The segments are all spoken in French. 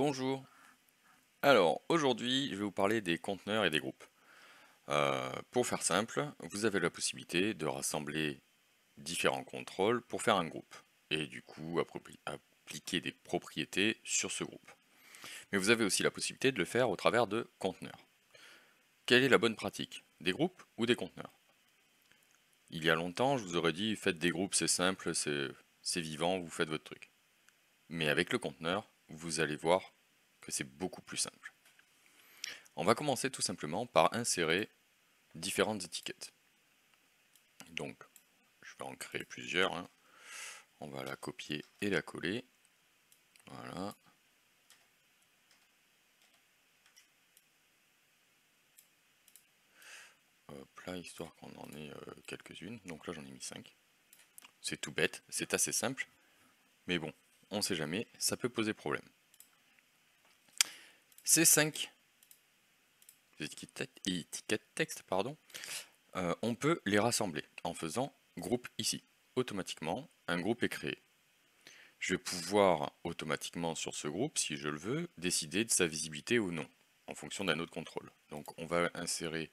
Bonjour. Alors, aujourd'hui, je vais vous parler des conteneurs et des groupes. Pour faire simple, vous avez la possibilité de rassembler différents contrôles pour faire un groupe, et du coup appliquer des propriétés sur ce groupe. Mais vous avez aussi la possibilité de le faire au travers de conteneurs. Quelle est la bonne pratique? Des groupes ou des conteneurs? Il y a longtemps, je vous aurais dit, faites des groupes, c'est simple, c'est vivant, vous faites votre truc. Mais avec le conteneur, vous allez voir que c'est beaucoup plus simple. On va commencer tout simplement par insérer différentes étiquettes. Donc, je vais en créer plusieurs, hein. On va la copier et la coller. Voilà. Hop là, histoire qu'on en ait quelques-unes. Donc là, j'en ai mis 5. C'est tout bête, c'est assez simple. Mais bon, on sait jamais, ça peut poser problème. Ces 5 étiquettes texte, pardon, on peut les rassembler en faisant groupe ici. Automatiquement, un groupe est créé. Je vais pouvoir automatiquement sur ce groupe, si je le veux, décider de sa visibilité ou non, en fonction d'un autre contrôle. Donc on va insérer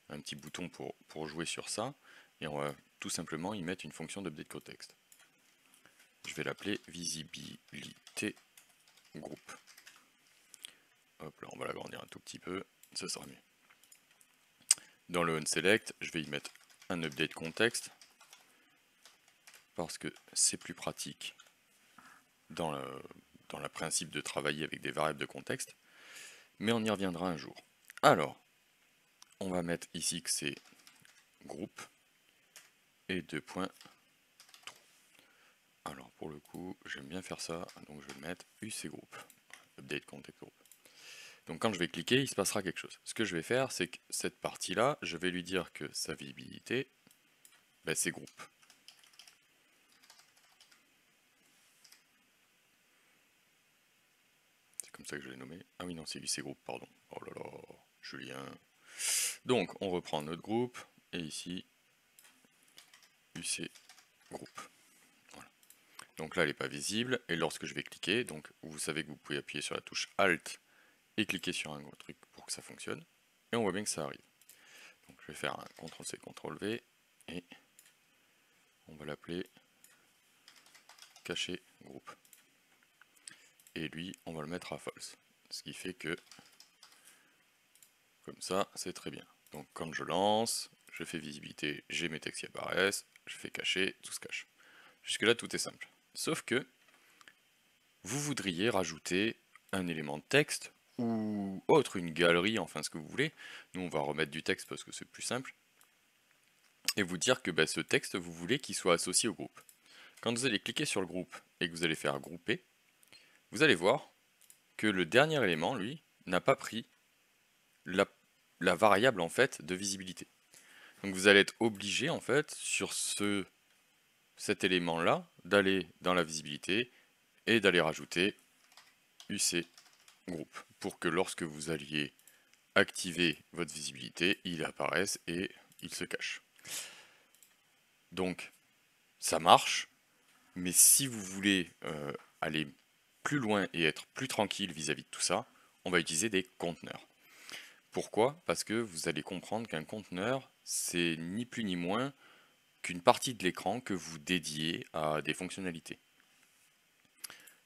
un petit bouton pour jouer sur ça, et on va tout simplement y mettre une fonction d'update context. Je vais l'appeler visibilité groupe. Hop là, on va l'agrandir un tout petit peu, ça sera mieux. Dans le onSelect, je vais y mettre un update context, parce que c'est plus pratique dans le principe de travailler avec des variables de contexte, mais on y reviendra un jour. Alors, on va mettre ici que c'est groupe et deux points. Alors pour le coup, j'aime bien faire ça, donc je vais le mettre UC groupe, update context group. Donc quand je vais cliquer, il se passera quelque chose. Ce que je vais faire, c'est que cette partie-là, je vais lui dire que sa visibilité, ben, c'est groupe. C'est comme ça que je l'ai nommé. Ah oui, non, c'est UC groupe, pardon. Oh là là, Julien. Donc on reprend notre groupe, et ici, UC groupe. Voilà. Donc là, elle n'est pas visible, et lorsque je vais cliquer, donc vous savez que vous pouvez appuyer sur la touche Alt et cliquer sur un gros truc pour que ça fonctionne, et on voit bien que ça arrive. Donc je vais faire un CTRL-C, CTRL-V, et on va l'appeler caché groupe. Et lui, on va le mettre à false. Ce qui fait que, comme ça, c'est très bien. Donc quand je lance, je fais visibilité, j'ai mes textes qui apparaissent, je fais cacher, tout se cache. Jusque là, tout est simple. Sauf que, vous voudriez rajouter un élément de texte, ou autre, une galerie, enfin ce que vous voulez. Nous, on va remettre du texte parce que c'est plus simple. Et vous dire que ce texte, vous voulez qu'il soit associé au groupe. Quand vous allez cliquer sur le groupe et que vous allez faire grouper, vous allez voir que le dernier élément, lui, n'a pas pris la variable en fait de visibilité. Donc vous allez être obligé en fait sur cet élément-là d'aller dans la visibilité et d'aller rajouter UC groupe pour que lorsque vous alliez activer votre visibilité, il apparaisse et il se cache. Donc ça marche, mais si vous voulez aller plus loin et être plus tranquille vis-à-vis de tout ça, on va utiliser des conteneurs. Pourquoi? Parce que vous allez comprendre qu'un conteneur, c'est ni plus ni moins qu'une partie de l'écran que vous dédiez à des fonctionnalités.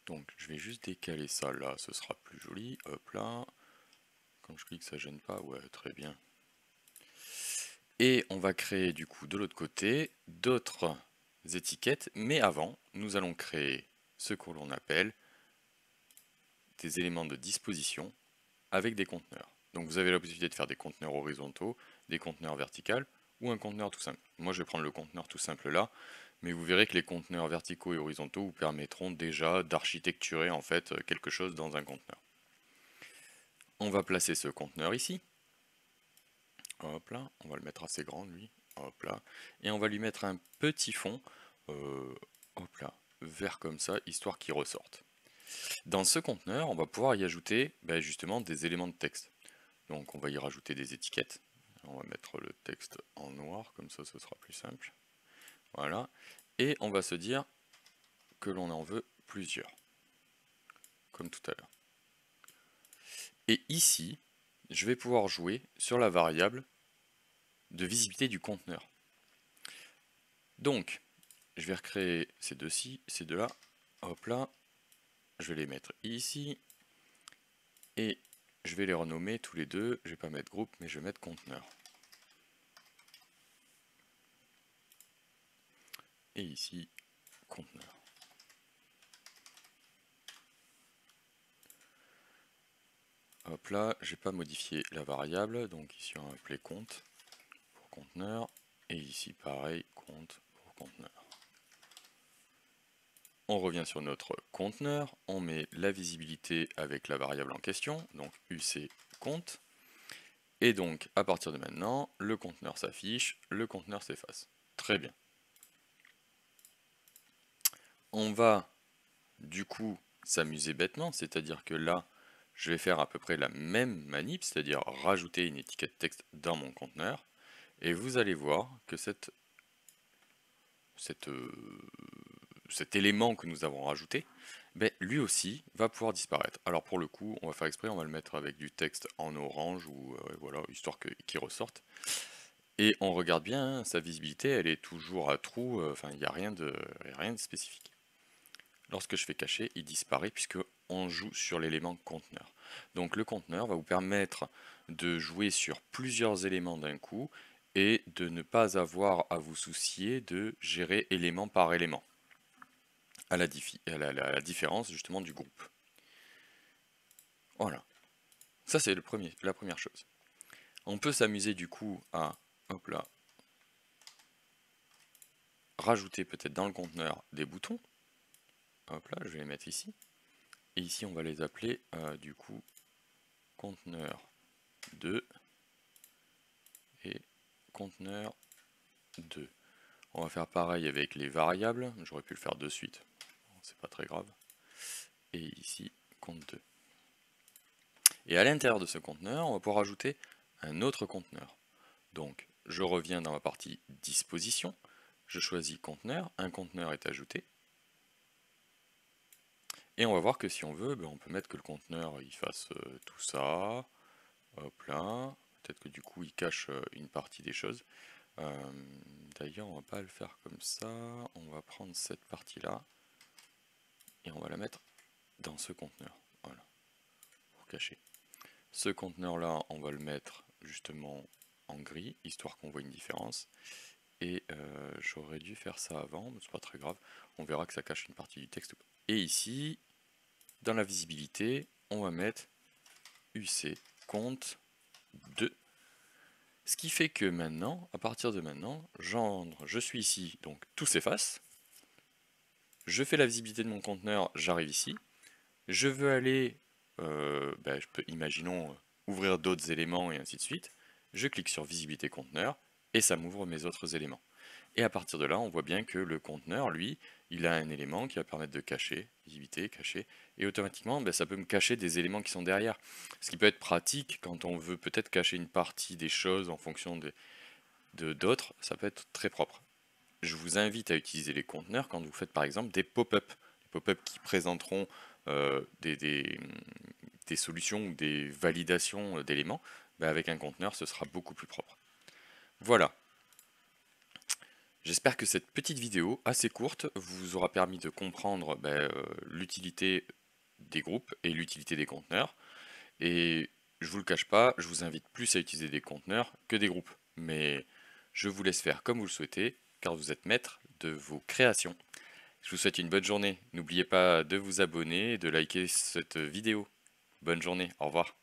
Donc je vais juste décaler ça là, ce sera plus joli. Hop là. Quand je clique, ça gêne pas. Ouais, très bien. Et on va créer du coup de l'autre côté d'autres étiquettes, mais avant, nous allons créer ce que l'on appelle des éléments de disposition avec des conteneurs. Donc vous avez la possibilité de faire des conteneurs horizontaux, des conteneurs verticaux ou un conteneur tout simple. Moi je vais prendre le conteneur tout simple là, mais vous verrez que les conteneurs verticaux et horizontaux vous permettront déjà d'architecturer en fait quelque chose dans un conteneur. On va placer ce conteneur ici. Hop là, on va le mettre assez grand lui. Hop là. Et on va lui mettre un petit fond, hop là, vert comme ça, histoire qu'il ressorte. Dans ce conteneur, on va pouvoir y ajouter justement des éléments de texte. Donc on va y rajouter des étiquettes. On va mettre le texte en noir, comme ça ce sera plus simple. Voilà. Et on va se dire que l'on en veut plusieurs. Comme tout à l'heure. Et ici, je vais pouvoir jouer sur la variable de visibilité du conteneur. Donc, je vais recréer ces deux-ci, ces deux-là. Hop là, je vais les mettre ici. Et je vais les renommer tous les deux. Je vais pas mettre groupe, mais je vais mettre conteneur. Et ici, conteneur. Hop là, j'ai pas modifié la variable, donc ici on va appeler compte pour conteneur, et ici pareil, compte pour conteneur. On revient sur notre conteneur, on met la visibilité avec la variable en question, donc UC compte, et donc à partir de maintenant, le conteneur s'affiche, le conteneur s'efface. Très bien. On va du coup s'amuser bêtement, c'est-à-dire que là, je vais faire à peu près la même manip, c'est-à-dire rajouter une étiquette texte dans mon conteneur, et vous allez voir que cet élément que nous avons rajouté, ben, lui aussi va pouvoir disparaître. Alors pour le coup, on va faire exprès, on va le mettre avec du texte en orange, ou voilà, histoire qu'il ressorte. Et on regarde bien, hein, sa visibilité, elle est toujours à true, enfin il n'y a rien de spécifique. Lorsque je fais cacher, il disparaît puisque on joue sur l'élément conteneur. Donc le conteneur va vous permettre de jouer sur plusieurs éléments d'un coup et de ne pas avoir à vous soucier de gérer élément par élément, à la différence justement du groupe. Voilà, ça c'est la première chose. On peut s'amuser du coup à, hop là, rajouter peut-être dans le conteneur des boutons. Hop là, je vais les mettre ici. Et ici on va les appeler du coup conteneur 2 et conteneur 2. On va faire pareil avec les variables, j'aurais pu le faire de suite, c'est pas très grave. Et ici, compte 2. Et à l'intérieur de ce conteneur, on va pouvoir ajouter un autre conteneur. Donc, je reviens dans ma partie disposition, je choisis conteneur, un conteneur est ajouté. Et on va voir que si on veut, ben on peut mettre que le conteneur il fasse tout ça. Hop là, peut-être que du coup il cache une partie des choses. D'ailleurs, on va pas le faire comme ça. On va prendre cette partie-là et on va la mettre dans ce conteneur. Voilà, pour cacher. Ce conteneur-là, on va le mettre justement en gris, histoire qu'on voit une différence. Et j'aurais dû faire ça avant, mais c'est pas très grave. On verra que ça cache une partie du texte. Et ici, dans la visibilité, on va mettre UC compte 2. Ce qui fait que maintenant, à partir de maintenant, je suis ici, donc tout s'efface. Je fais la visibilité de mon conteneur, j'arrive ici. Je veux aller, je peux, imaginons, ouvrir d'autres éléments et ainsi de suite. Je clique sur visibilité conteneur et ça m'ouvre mes autres éléments. Et à partir de là, on voit bien que le conteneur, lui, il a un élément qui va permettre de cacher, visibilité, cacher, et automatiquement, ça peut me cacher des éléments qui sont derrière. Ce qui peut être pratique quand on veut peut-être cacher une partie des choses en fonction d'autres, ça peut être très propre. Je vous invite à utiliser les conteneurs quand vous faites par exemple des pop-up. Des pop-up qui présenteront des solutions ou des validations d'éléments. Avec un conteneur, ce sera beaucoup plus propre. Voilà. J'espère que cette petite vidéo, assez courte, vous aura permis de comprendre l'utilité des groupes et l'utilité des conteneurs. Et je vous le cache pas, je vous invite plus à utiliser des conteneurs que des groupes. Mais je vous laisse faire comme vous le souhaitez, car vous êtes maître de vos créations. Je vous souhaite une bonne journée. N'oubliez pas de vous abonner et de liker cette vidéo. Bonne journée, au revoir.